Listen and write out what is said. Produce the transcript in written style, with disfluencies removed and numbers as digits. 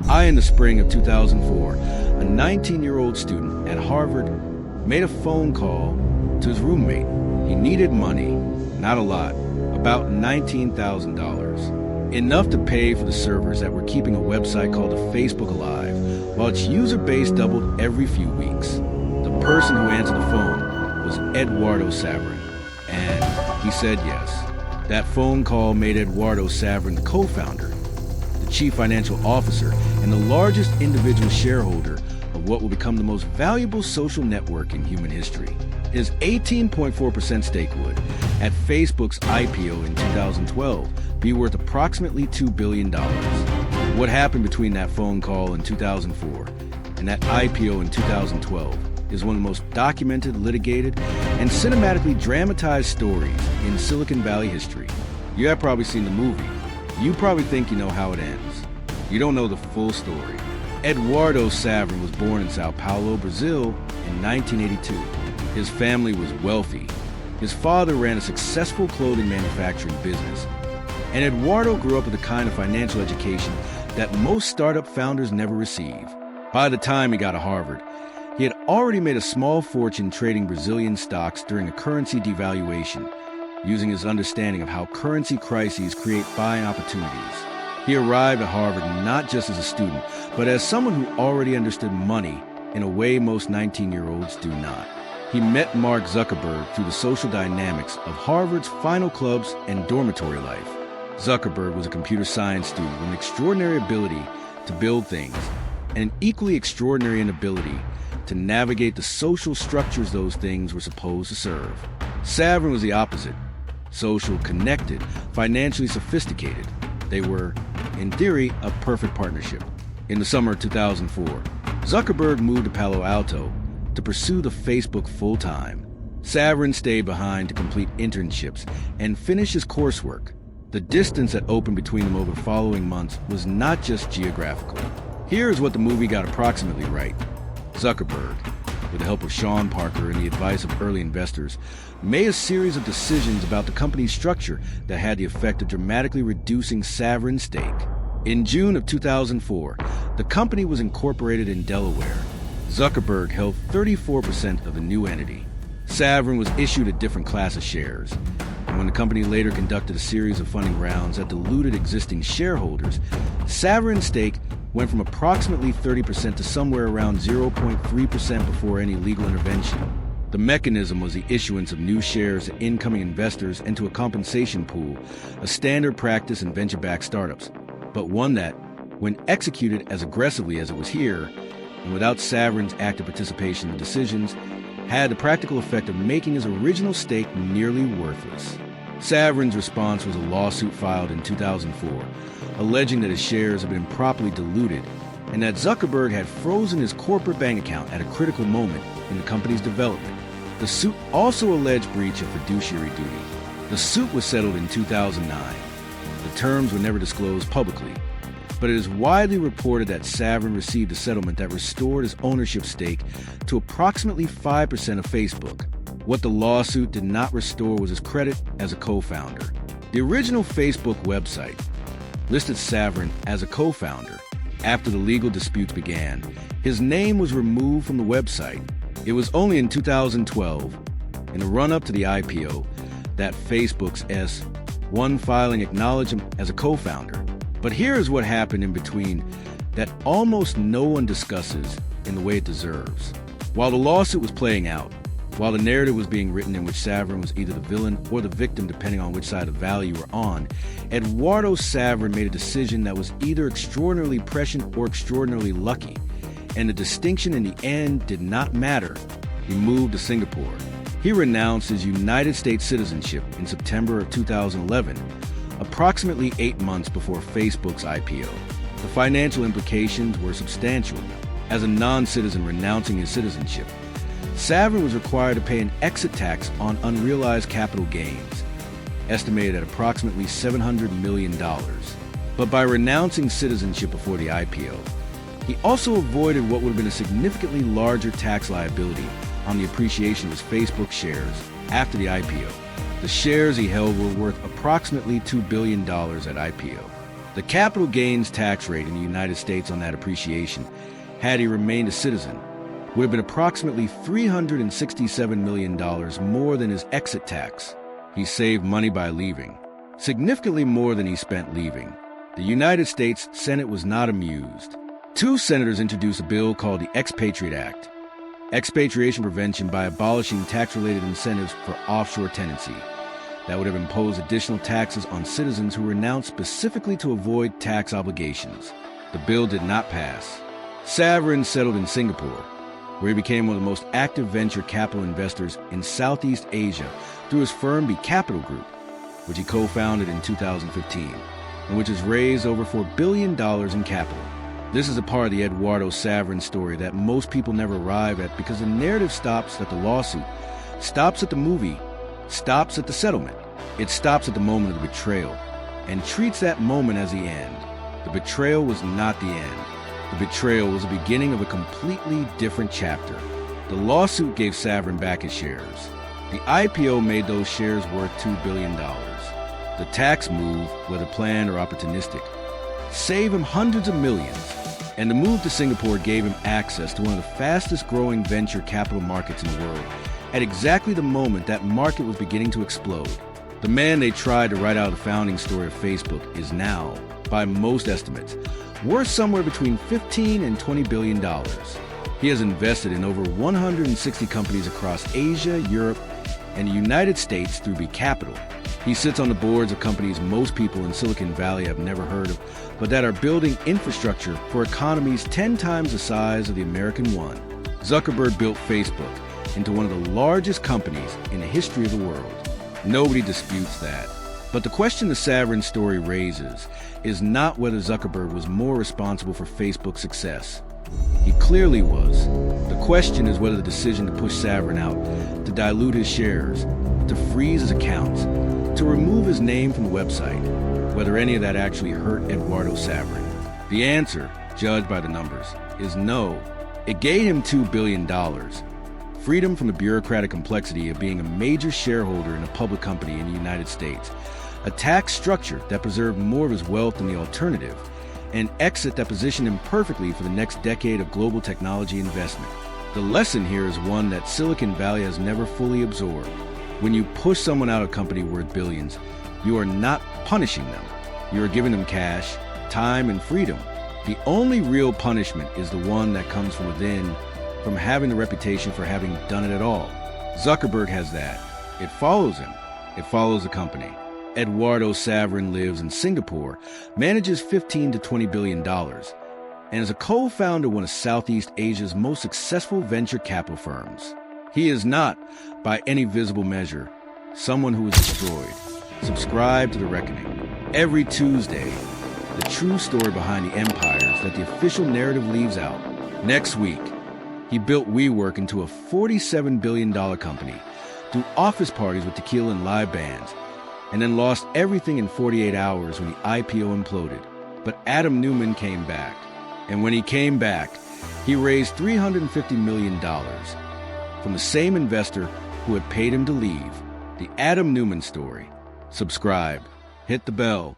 In the spring of 2004, a 19-year-old student at Harvard made a phone call to his roommate. He needed money, not a lot, about $19,000. Enough to pay for the servers that were keeping a website called Facebook alive, while its user base doubled every few weeks. The person who answered the phone was Eduardo Saverin, and he said yes. That phone call made Eduardo Saverin the co-founder, the chief financial officer, and the largest individual shareholder of what will become the most valuable social network in human history. His 18.4% stake would, at Facebook's IPO in 2012, be worth approximately $2 billion. What happened between that phone call in 2004 and that IPO in 2012 is one of the most documented, litigated, and cinematically dramatized stories in Silicon Valley history. You have probably seen the movie. You probably think you know how it ends. You don't know the full story. Eduardo Saverin was born in Sao Paulo, Brazil in 1982. His family was wealthy. His father ran a successful clothing manufacturing business. And Eduardo grew up with the kind of financial education that most startup founders never receive. By the time he got to Harvard, he had already made a small fortune trading Brazilian stocks during a currency devaluation, using his understanding of how currency crises create buying opportunities. He arrived at Harvard not just as a student, but as someone who already understood money in a way most 19-year-olds do not. He met Mark Zuckerberg through the social dynamics of Harvard's final clubs and dormitory life. Zuckerberg was a computer science student with an extraordinary ability to build things and an equally extraordinary inability to navigate the social structures those things were supposed to serve. Saverin was the opposite. Social, connected, financially sophisticated. They were, in theory, a perfect partnership. In the summer of 2004, Zuckerberg moved to Palo Alto to pursue the Facebook full-time. Saverin stayed behind to complete internships and finish his coursework. The distance that opened between them over the following months was not just geographical. Here is what the movie got approximately right. Zuckerberg, with the help of Sean Parker and the advice of early investors, made a series of decisions about the company's structure that had the effect of dramatically reducing Saverin's stake. In June of 2004, the company was incorporated in Delaware. Zuckerberg held 34% of the new entity. Saverin was issued a different class of shares. And when the company later conducted a series of funding rounds that diluted existing shareholders, Saverin's stake went from approximately 30% to somewhere around 0.3% before any legal intervention. The mechanism was the issuance of new shares to incoming investors and to a compensation pool, a standard practice in venture-backed startups, but one that, when executed as aggressively as it was here, and without Saverin's active participation in the decisions, had the practical effect of making his original stake nearly worthless. Saverin's response was a lawsuit filed in 2004, alleging that his shares had been improperly diluted and that Zuckerberg had frozen his corporate bank account at a critical moment in the company's development. The suit also alleged breach of fiduciary duty. The suit was settled in 2009. The terms were never disclosed publicly, but it is widely reported that Saverin received a settlement that restored his ownership stake to approximately 5% of Facebook. What the lawsuit did not restore was his credit as a co-founder. The original Facebook website listed Saverin as a co-founder. After the legal disputes began, his name was removed from the website. It was only in 2012, in the run-up to the IPO, that Facebook's S1 filing acknowledged him as a co-founder. But here is what happened in between that almost no one discusses in the way it deserves. While the lawsuit was playing out, while the narrative was being written in which Saverin was either the villain or the victim depending on which side of the value you were on, Eduardo Saverin made a decision that was either extraordinarily prescient or extraordinarily lucky, and the distinction in the end did not matter. He moved to Singapore. He renounced his United States citizenship in September of 2011, approximately 8 months before Facebook's IPO. The financial implications were substantial. As a non-citizen renouncing his citizenship, Saverin was required to pay an exit tax on unrealized capital gains, estimated at approximately $700 million. But by renouncing citizenship before the IPO, he also avoided what would have been a significantly larger tax liability on the appreciation of his Facebook shares after the IPO. The shares he held were worth approximately $2 billion at IPO. The capital gains tax rate in the United States on that appreciation, had he remained a citizen, would have been approximately $367 million more than his exit tax. He saved money by leaving, significantly more than he spent leaving. The United States Senate was not amused. 2 senators introduced a bill called the Expatriate Act, expatriation prevention by abolishing tax-related incentives for offshore tenancy, that would have imposed additional taxes on citizens who were announced specifically to avoid tax obligations. The bill did not pass. Saverin settled in Singapore, where he became one of the most active venture capital investors in Southeast Asia through his firm B Capital Group, which he co-founded in 2015, and which has raised over $4 billion in capital. This is a part of the Eduardo Saverin story that most people never arrive at because the narrative stops at the lawsuit, stops at the movie, stops at the settlement. It stops at the moment of the betrayal and treats that moment as the end. The betrayal was not the end. The betrayal was the beginning of a completely different chapter. The lawsuit gave Saverin back his shares. The IPO made those shares worth $2 billion. The tax move, whether planned or opportunistic, saved him hundreds of millions. And the move to Singapore gave him access to one of the fastest growing venture capital markets in the world at exactly the moment that market was beginning to explode. The man they tried to write out the founding story of Facebook is now, by most estimates, worth somewhere between $15 and $20 billion. He has invested in over 160 companies across Asia, Europe, and the United States through B Capital. He sits on the boards of companies most people in Silicon Valley have never heard of, but that are building infrastructure for economies 10 times the size of the American one. Zuckerberg built Facebook into one of the largest companies in the history of the world. Nobody disputes that. But the question the Saverin story raises is not whether Zuckerberg was more responsible for Facebook's success. He clearly was. The question is whether the decision to push Saverin out, to dilute his shares, to freeze his accounts, to remove his name from the website, whether any of that actually hurt Eduardo Saverin. The answer, judged by the numbers, is no. It gave him $2 billion. Freedom from the bureaucratic complexity of being a major shareholder in a public company in the United States, a tax structure that preserved more of his wealth than the alternative, an exit that positioned him perfectly for the next decade of global technology investment. The lesson here is one that Silicon Valley has never fully absorbed. When you push someone out of a company worth billions, you are not punishing them. You are giving them cash, time, and freedom. The only real punishment is the one that comes from within, from having the reputation for having done it at all. Zuckerberg has that. It follows him. It follows the company. Eduardo Saverin lives in Singapore, manages $15 to $20 billion, and is a co-founder of one of Southeast Asia's most successful venture capital firms. He is not, by any visible measure, someone who is destroyed. Subscribe to The Reckoning. Every Tuesday, the true story behind the empires that the official narrative leaves out. Next week, he built WeWork into a $47 billion company through office parties with tequila and live bands, and then lost everything in 48 hours when the IPO imploded. But Adam Neumann came back. And when he came back, he raised $350 million from the same investor who had paid him to leave. The Adam Neumann story. Subscribe. Hit the bell.